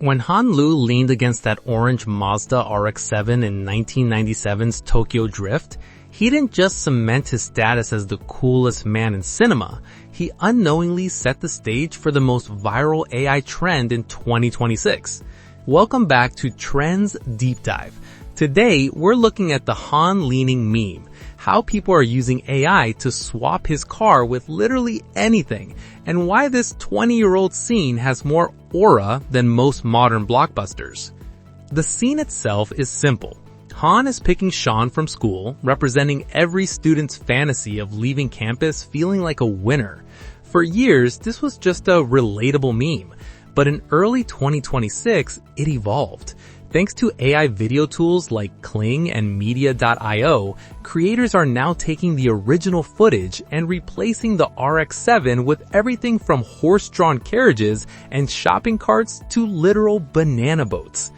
When Han Lu leaned against that orange Mazda RX-7 in 1997's Tokyo Drift, he didn't just cement his status as the coolest man in cinema, he unknowingly set the stage for the most viral AI trend in 2026. Welcome back to Trends Deep Dive. Today, we're looking at the Han leaning meme, how people are using AI to swap his car with literally anything, and why this 20-year-old scene has more aura than most modern blockbusters. The scene itself is simple. Han is picking Sean from school, representing every student's fantasy of leaving campus feeling like a winner. For years, this was just a relatable meme, but in early 2026, it evolved. Thanks to AI video tools like Kling and Media.io, creators are now taking the original footage and replacing the RX-7 with everything from horse-drawn carriages and shopping carts to literal banana boats.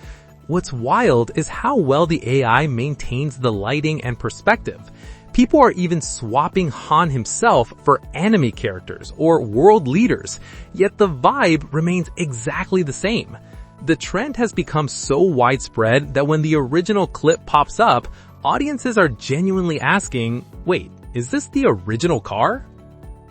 What's wild is how well the AI maintains the lighting and perspective. People are even swapping Han himself for anime characters or world leaders, yet the vibe remains exactly the same. The trend has become so widespread that when the original clip pops up, audiences are genuinely asking, wait, is this the original car?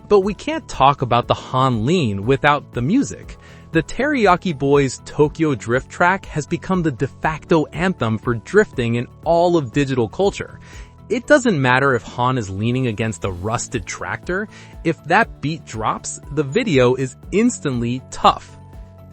But we can't talk about the Han lean without the music. The Teriyaki Boys' Tokyo Drift track has become the de facto anthem for drifting in all of digital culture. It doesn't matter if Han is leaning against a rusted tractor, if that beat drops, the video is instantly tough.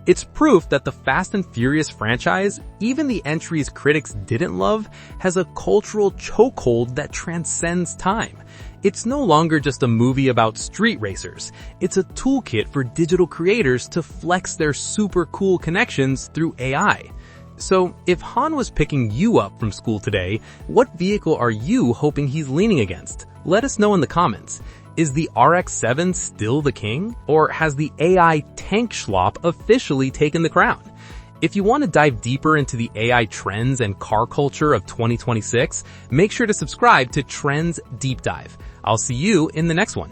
It's proof that the Fast and Furious franchise, even the entries critics didn't love, has a cultural chokehold that transcends time. It's no longer just a movie about street racers. It's a toolkit for digital creators to flex their super cool connections through AI. So, if Han was picking you up from school today, what vehicle are you hoping he's leaning against? Let us know in the comments. Is the RX-7 still the king? Or has the AI tank schlop officially taken the crown? If you want to dive deeper into the AI trends and car culture of 2026, make sure to subscribe to Trends Deep Dive. I'll see you in the next one.